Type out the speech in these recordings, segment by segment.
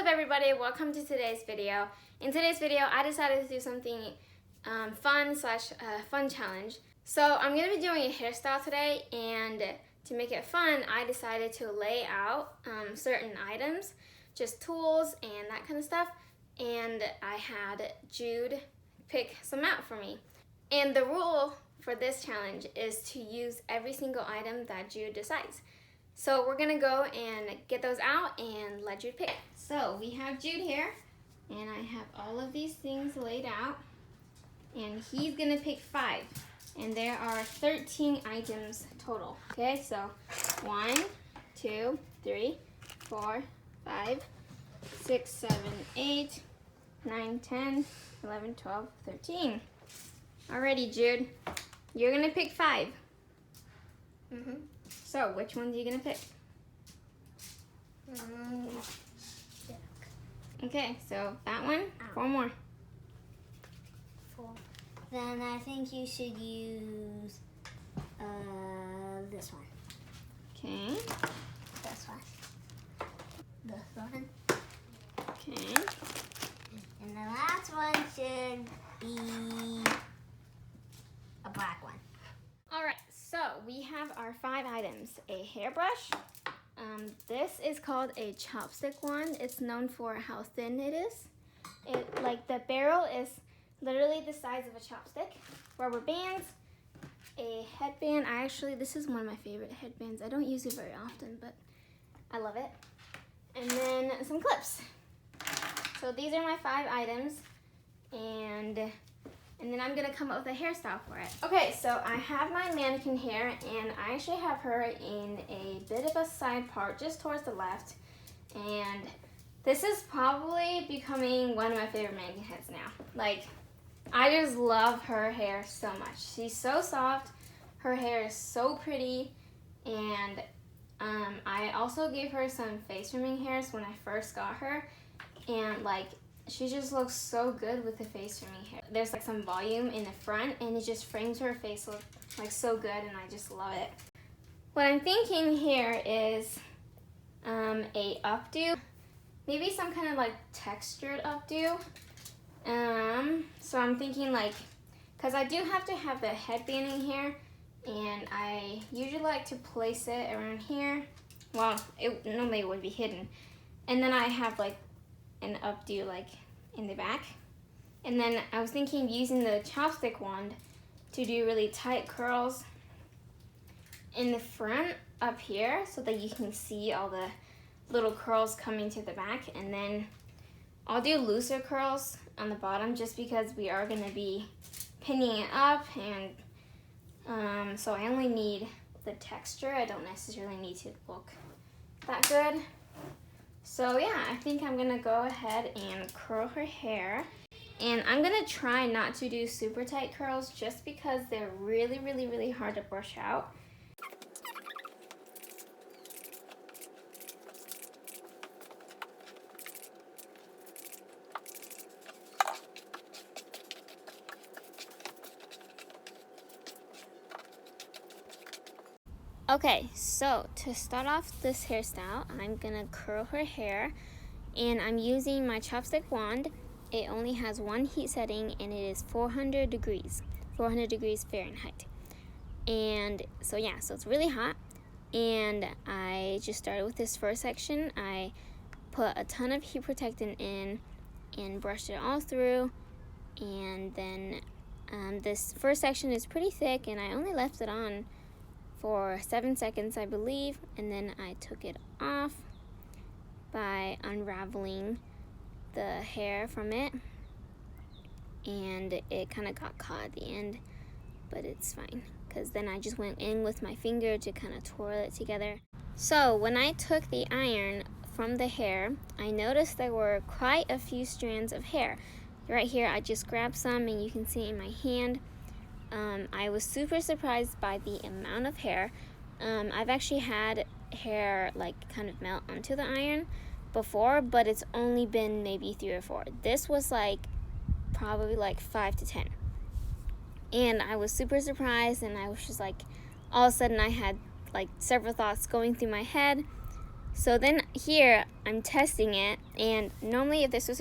everybody, welcome to today's video. In today's video, I decided to do something fun challenge. So I'm going to be doing a hairstyle today, and to make it fun, I decided to lay out certain items, just tools and that kind of stuff, and I had Jude pick some out for me. And the rule for this challenge is to use every single item that Jude decides. So we're gonna go and get those out and let Jude pick. So we have Jude here, and I have all of these things laid out, and he's gonna pick 5. And there are 13 items total. Okay, so 1, 2, 3, 4, 5, 6, 7, 8, 9, 10, 11, 12, 13. Alrighty, Jude, you're gonna pick 5. So, which ones are you gonna pick? Okay, so that one, 4 more. 4. Then I think you should use this one. Okay. This one. This one. Okay. And the last one should be a black one. Alright, so we have our 5 items. A hairbrush. This is called a chopstick one. It's known for how thin it is. The barrel is literally the size of a chopstick. Rubber bands. A headband. This is one of my favorite headbands. I don't use it very often, but I love it. And then some clips. So these are my 5 items, and then I'm gonna come up with a hairstyle for it. Okay, so I have my mannequin here, and I actually have her in a bit of a side part, just towards the left. And this is probably becoming one of my favorite mannequin heads now. I just love her hair so much. She's so soft, her hair is so pretty, and I also gave her some face trimming hairs when I first got her, and she just looks so good with the face trimming hair. There's some volume in the front, and it just frames her face look so good, and I just love it. What I'm thinking here is a updo, maybe some kind of textured updo. So I'm thinking because I do have to have the headband in here, and I usually like to place it around here. Well, normally it would be hidden. And then I have an updo in the back. And then I was thinking using the chopstick wand to do really tight curls in the front up here so that you can see all the little curls coming to the back. And then I'll do looser curls on the bottom just because we are going to be pinning it up, and so I only need the texture. I don't necessarily need to look that good. So yeah, I think I'm gonna go ahead and curl her hair. And I'm gonna try not to do super tight curls just because they're really, really, really hard to brush out. Okay, so to start off this hairstyle, I'm gonna curl her hair, and I'm using my chopstick wand. It only has one heat setting, and it is 400 degrees Fahrenheit. And so yeah, so it's really hot. And I just started with this first section. I put a ton of heat protectant in and brushed it all through. And then this first section is pretty thick, and I only left it on for 7 seconds, I believe, and then I took it off by unraveling the hair from it, and it kind of got caught at the end, but it's fine because then I just went in with my finger to kind of twirl it together. So when I took the iron from the hair, I noticed there were quite a few strands of hair. Right here, I just grabbed some, and you can see it in my hand. I was super surprised by the amount of hair. I've actually had hair kind of melt onto the iron before, but it's only been maybe 3 or 4. This was probably 5 to 10. And I was super surprised, and I was just all of a sudden I had several thoughts going through my head. So then here I'm testing it, and normally if this was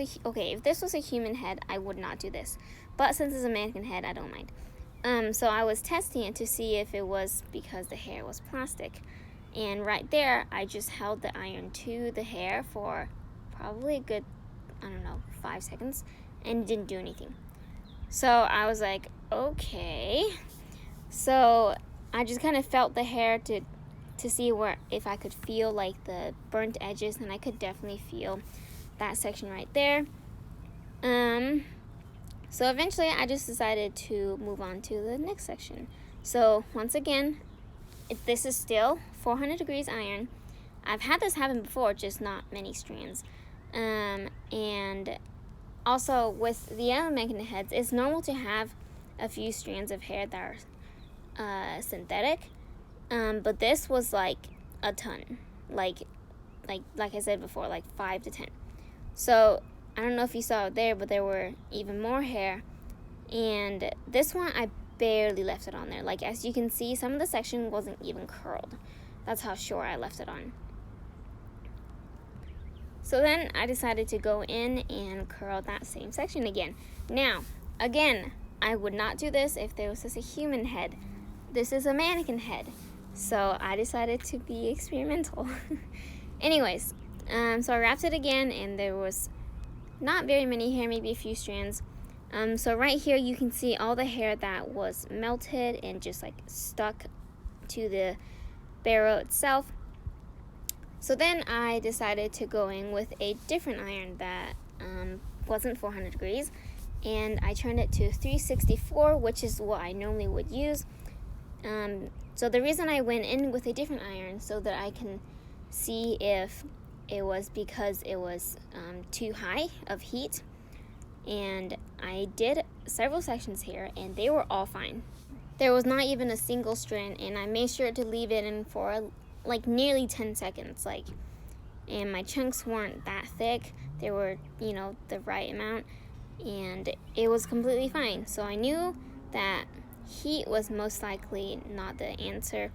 a human head, I would not do this, but since it's a mannequin head, I don't mind. So I was testing it to see if it was because the hair was plastic, and right there I just held the iron to the hair for probably a good, I don't know, 5 seconds, and didn't do anything. So I was like, okay. So I just kind of felt the hair to see if I could feel like the burnt edges, and I could definitely feel that section right there. So eventually I just decided to move on to the next section. So once again, this is still 400 degrees iron. I've had this happen before, just not many strands. And also with the other mannequin heads, it's normal to have a few strands of hair that are synthetic. But this was like a ton, like I said before, like 5 to 10. So I don't know if you saw it there, but there were even more hair, and this one I barely left it on there. Like, as you can see, some of the section wasn't even curled. That's how short I left it on. So then I decided to go in and curl that same section again. Now, again, I would not do this if there was just a human head. This is a mannequin head. So I decided to be experimental. Anyways, so I wrapped it again, and there was not very many hair, maybe a few strands. So right here you can see all the hair that was melted and just like stuck to the barrel itself. So then I decided to go in with a different iron that wasn't 400 degrees, and I turned it to 364, which is what I normally would use. So the reason I went in with a different iron so that I can see if it was because it was too high of heat, and I did several sections here and they were all fine. There was not even a single strand, and I made sure to leave it in for like nearly 10 seconds, and my chunks weren't that thick. They were, the right amount, and it was completely fine. So I knew that heat was most likely not the answer.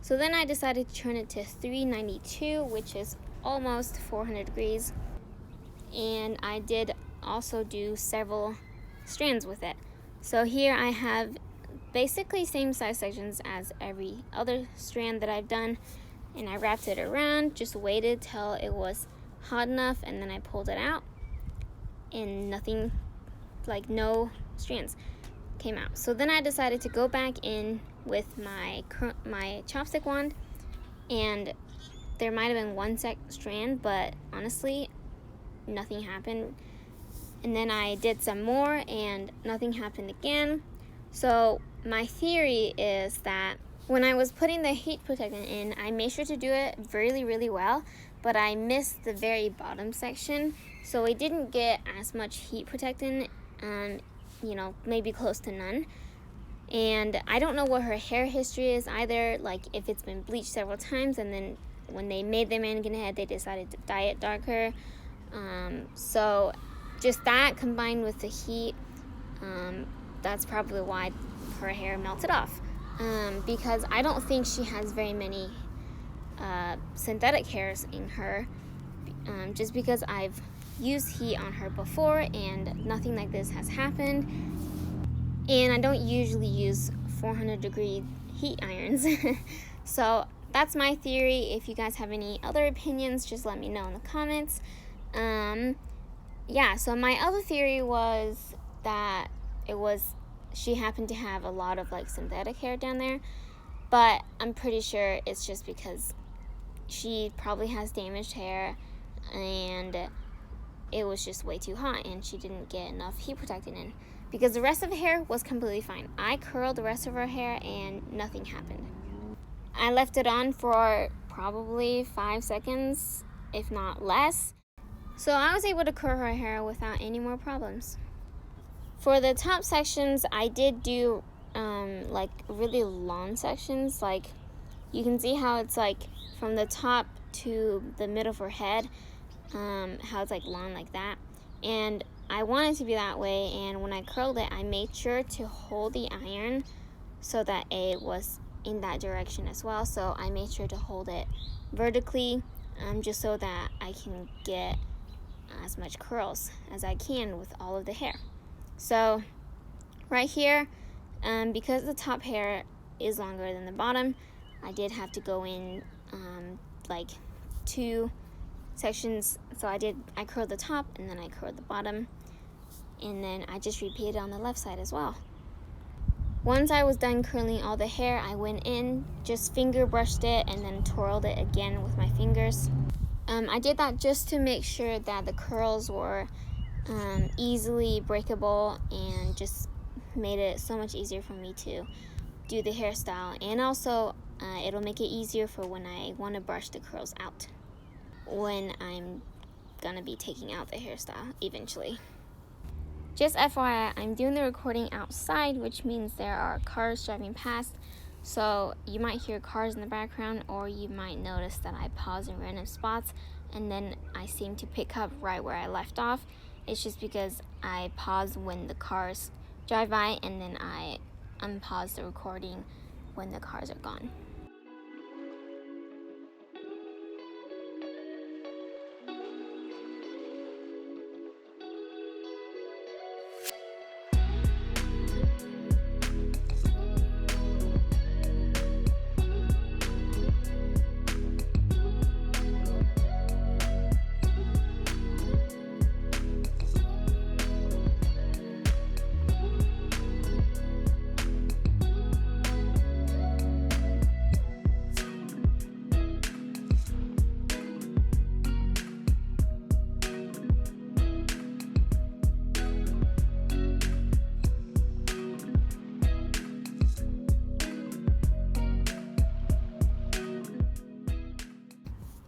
So then I decided to turn it to 392, which is almost 400 degrees. And I did also do several strands with it. So here I have basically same size sections as every other strand that I've done. And I wrapped it around, just waited till it was hot enough, and then I pulled it out. And nothing, no strands came out. So then I decided to go back in with my chopstick wand, and there might have been one strand, but honestly nothing happened. And then I did some more and nothing happened again. So my theory is that when I was putting the heat protectant in, I made sure to do it really, really well, but I missed the very bottom section, so it didn't get as much heat protectant, maybe close to none. And I don't know what her hair history is either, like if it's been bleached several times and then when they made the mannequin head they decided to dye it darker. So just that combined with the heat, that's probably why her hair melted off. Because I don't think she has very many synthetic hairs in her, just because I've used heat on her before and nothing like this has happened. And I don't usually use 400 degree heat irons. So that's my theory. If you guys have any other opinions, just let me know in the comments. So my other theory was that she happened to have a lot of synthetic hair down there, but I'm pretty sure it's just because she probably has damaged hair and it was just way too hot and she didn't get enough heat protectant in, because the rest of the hair was completely fine. I curled the rest of her hair and nothing happened. I left it on for probably 5 seconds, if not less, so I was able to curl her hair without any more problems. For the top sections, I did do really long sections. You can see how it's from the top to the middle of her head, how it's long like that. And I want it to be that way, and when I curled it, I made sure to hold the iron so that it was in that direction as well. So I made sure to hold it vertically just so that I can get as much curls as I can with all of the hair. So right here, because the top hair is longer than the bottom, I did have to go in like 2 sections. So I curled the top and then I curled the bottom, and then I just repeated on the left side as well. Once I was done curling all the hair, I went in, just finger brushed it, and then twirled it again with my fingers. I did that just to make sure that the curls were easily breakable, and just made it so much easier for me to do the hairstyle. And also it'll make it easier for when I want to brush the curls out, when I'm gonna be taking out the hairstyle eventually. Just FYI, I'm doing the recording outside, which means there are cars driving past, so you might hear cars in the background, or you might notice that I pause in random spots and then I seem to pick up right where I left off. It's just because I pause when the cars drive by, and then I unpause the recording when the cars are gone.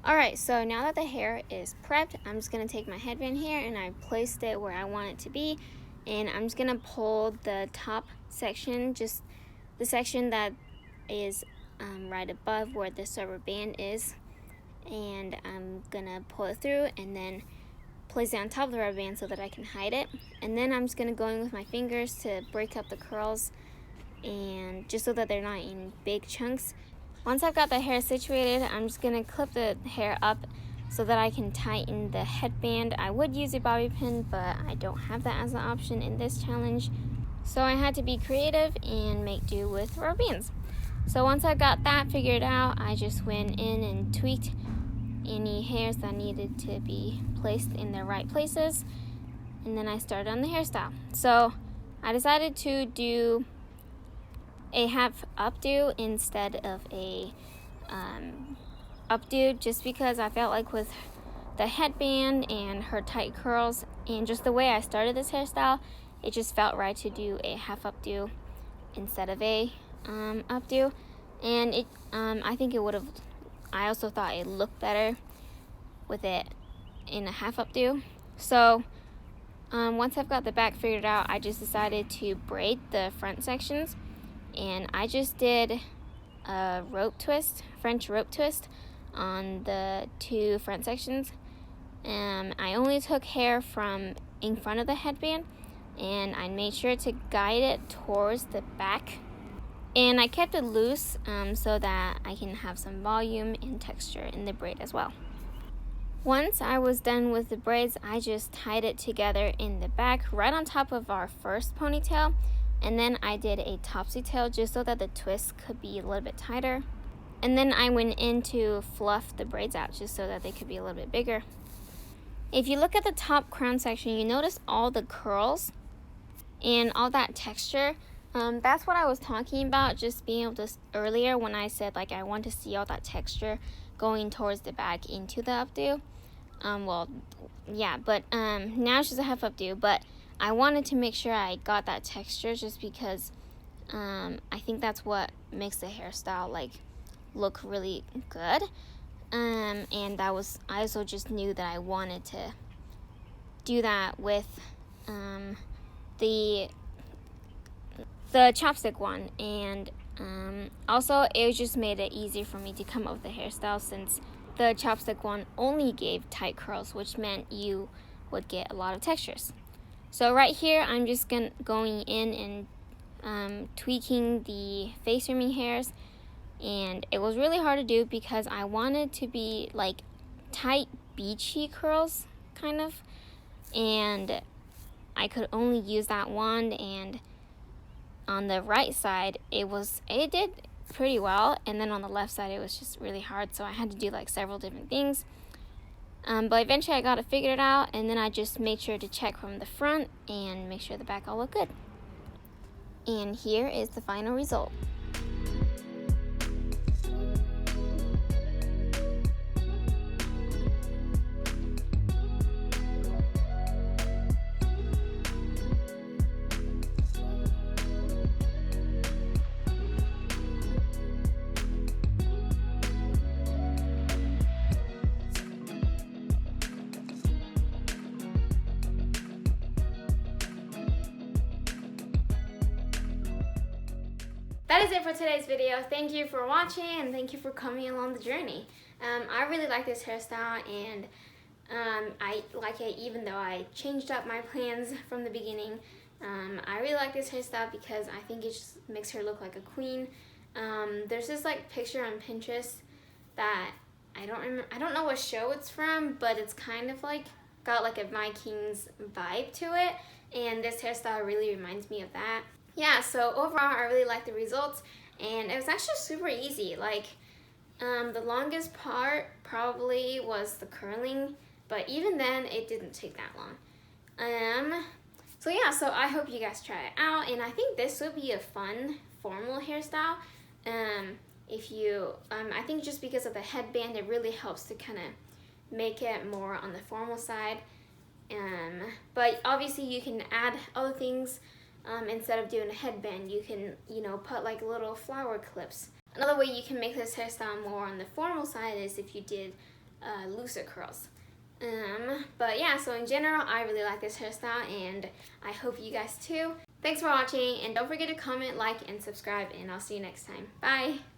Alright, so now that the hair is prepped, I'm just going to take my headband here and I placed it where I want it to be. And I'm just going to pull the top section, just the section that is right above where this rubber band is. And I'm going to pull it through and then place it on top of the rubber band so that I can hide it. And then I'm just going to go in with my fingers to break up the curls, and just so that they're not in big chunks. Once I've got the hair situated, I'm just going to clip the hair up so that I can tighten the headband. I would use a bobby pin, but I don't have that as an option in this challenge. So I had to be creative and make do with rubber bands. So once I got that figured out, I just went in and tweaked any hairs that needed to be placed in their right places. And then I started on the hairstyle. So I decided to do a half updo instead of a updo, just because I felt like with the headband and her tight curls and just the way I started this hairstyle, it just felt right to do a half updo instead of a updo. And it I think it would have, I also thought it looked better with it in a half updo. So once I've got the back figured out, I just decided to braid the front sections. And I just did a rope twist, French rope twist, on the 2 front sections. I only took hair from in front of the headband, and I made sure to guide it towards the back. And I kept it loose so that I can have some volume and texture in the braid as well. Once I was done with the braids, I just tied it together in the back right on top of our first ponytail. And then I did a topsy tail just so that the twist could be a little bit tighter. And then I went in to fluff the braids out just so that they could be a little bit bigger. If you look at the top crown section, you notice all the curls and all that texture. That's what I was talking about, just being able to, earlier when I said like I want to see all that texture going towards the back into the updo. Well, yeah, but now it's just a half updo, but I wanted to make sure I got that texture just because I think that's what makes the hairstyle like look really good. And I also just knew that I wanted to do that with the chopstick one, and also it just made it easy for me to come up with the hairstyle, since the chopstick one only gave tight curls, which meant you would get a lot of textures. So right here, I'm just going in and tweaking the face rimming hairs, and it was really hard to do because I wanted to be like tight beachy curls, kind of, and I could only use that one, and on the right side it did pretty well, and then on the left side it was just really hard, so I had to do like several different things. But eventually I got it figured out, and then I just made sure to check from the front and make sure the back all looked good. And here is the final result. That is it for today's video. Thank you for watching, and thank you for coming along the journey. I really like this hairstyle, and I like it even though I changed up my plans from the beginning. I really like this hairstyle because I think it just makes her look like a queen. There's this like picture on Pinterest that I don't know what show it's from, but it's kind of like got like a Vikings vibe to it, and this hairstyle really reminds me of that. Yeah, so overall I really like the results, and it was actually super easy. Like the longest part probably was the curling, but even then it didn't take that long. So yeah, so I hope you guys try it out, and I think this would be a fun formal hairstyle. If you I think just because of the headband, it really helps to kind of make it more on the formal side. But obviously you can add other things. Instead of doing a headband, you can, put like little flower clips. Another way you can make this hairstyle more on the formal side is if you did looser curls. But yeah, so in general, I really like this hairstyle, and I hope you guys too. Thanks for watching, and don't forget to comment, like, and subscribe, and I'll see you next time. Bye!